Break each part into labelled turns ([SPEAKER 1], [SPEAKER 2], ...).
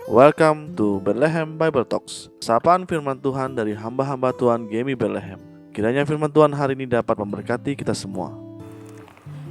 [SPEAKER 1] Welcome to Bethlehem Bible Talks. Sapaan firman Tuhan dari hamba-hamba Tuhan Gemi Bethlehem. Kiranya firman Tuhan hari ini dapat memberkati kita semua.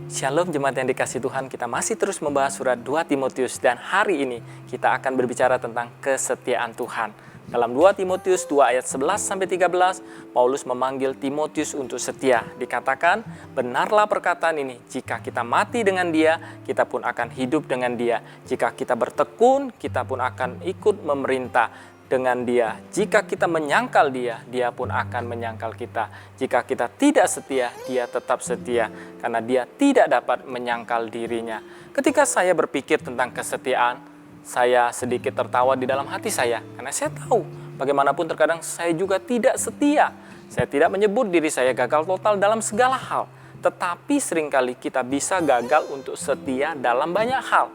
[SPEAKER 2] Shalom jemaat yang dikasih Tuhan, kita masih terus membahas surat 2 Timotius dan hari ini kita akan berbicara tentang kesetiaan Tuhan. Dalam 2 Timotius 2 ayat 11-13, Paulus memanggil Timotius untuk setia. Dikatakan, benarlah perkataan ini, jika kita mati dengan dia, kita pun akan hidup dengan dia. Jika kita bertekun, kita pun akan ikut memerintah dengan dia. Jika kita menyangkal dia, dia pun akan menyangkal kita. Jika kita tidak setia, dia tetap setia, karena dia tidak dapat menyangkal dirinya. Ketika saya berpikir tentang kesetiaan, saya sedikit tertawa di dalam hati saya, karena saya tahu bagaimanapun terkadang saya juga tidak setia. Saya tidak menyebut diri saya gagal total dalam segala hal, tetapi seringkali kita bisa gagal untuk setia dalam banyak hal.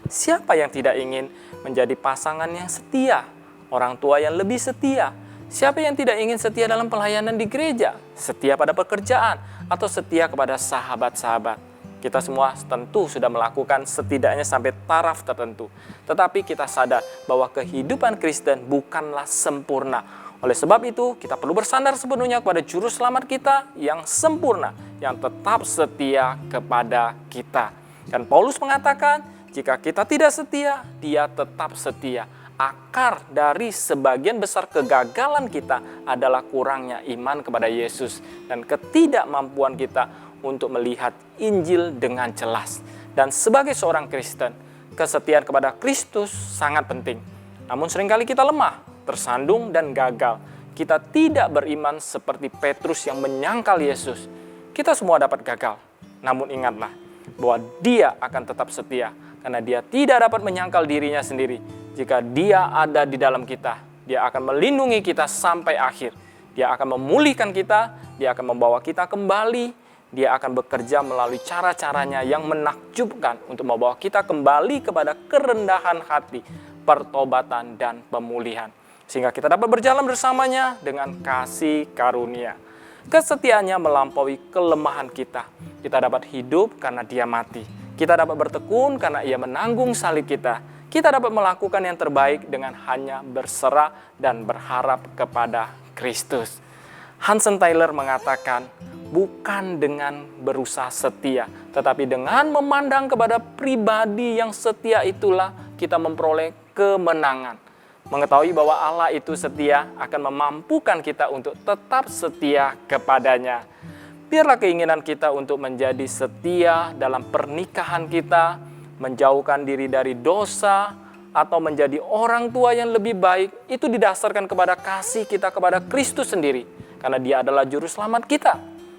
[SPEAKER 2] Siapa yang tidak ingin menjadi pasangan yang setia? Orang tua yang lebih setia. Siapa yang tidak ingin setia dalam pelayanan di gereja? Setia pada pekerjaan atau setia kepada sahabat-sahabat? Kita semua tentu sudah melakukan setidaknya sampai taraf tertentu. Tetapi kita sadar bahwa kehidupan Kristen bukanlah sempurna. Oleh sebab itu, kita perlu bersandar sepenuhnya kepada Juru Selamat kita yang sempurna, yang tetap setia kepada kita. Dan Paulus mengatakan, jika kita tidak setia, dia tetap setia. Akar dari sebagian besar kegagalan kita adalah kurangnya iman kepada Yesus dan ketidakmampuan kita untuk melihat Injil dengan jelas. Dan sebagai seorang Kristen, kesetiaan kepada Kristus sangat penting. Namun seringkali kita lemah, tersandung dan gagal. Kita tidak beriman seperti Petrus yang menyangkal Yesus. Kita semua dapat gagal. Namun ingatlah bahwa dia akan tetap setia, karena dia tidak dapat menyangkal dirinya sendiri. Jika dia ada di dalam kita, dia akan melindungi kita sampai akhir. Dia akan memulihkan kita, dia akan membawa kita kembali. Dia akan bekerja melalui cara-caranya yang menakjubkan untuk membawa kita kembali kepada kerendahan hati, pertobatan, dan pemulihan. Sehingga kita dapat berjalan bersamanya dengan kasih karunia. Kesetiaannya melampaui kelemahan kita. Kita dapat hidup karena dia mati. Kita dapat bertekun karena ia menanggung salib kita. Kita dapat melakukan yang terbaik dengan hanya berserah dan berharap kepada Kristus. Hudson Taylor mengatakan, bukan dengan berusaha setia, tetapi dengan memandang kepada pribadi yang setia itulah kita memperoleh kemenangan. Mengetahui bahwa Allah itu setia akan memampukan kita untuk tetap setia kepadanya. Biarlah keinginan kita untuk menjadi setia dalam pernikahan kita, menjauhkan diri dari dosa, atau menjadi orang tua yang lebih baik, itu didasarkan kepada kasih kita kepada Kristus sendiri. Karena dia adalah juru selamat kita.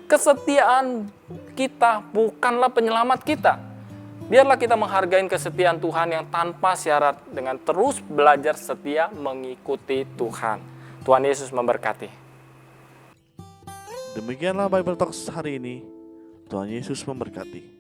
[SPEAKER 2] Kesetiaan kita bukanlah penyelamat kita. Biarlah kita menghargai kesetiaan Tuhan yang tanpa syarat dengan terus belajar setia mengikuti Tuhan. Tuhan Yesus memberkati.
[SPEAKER 1] Demikianlah Bible Talks hari ini. Tuhan Yesus memberkati.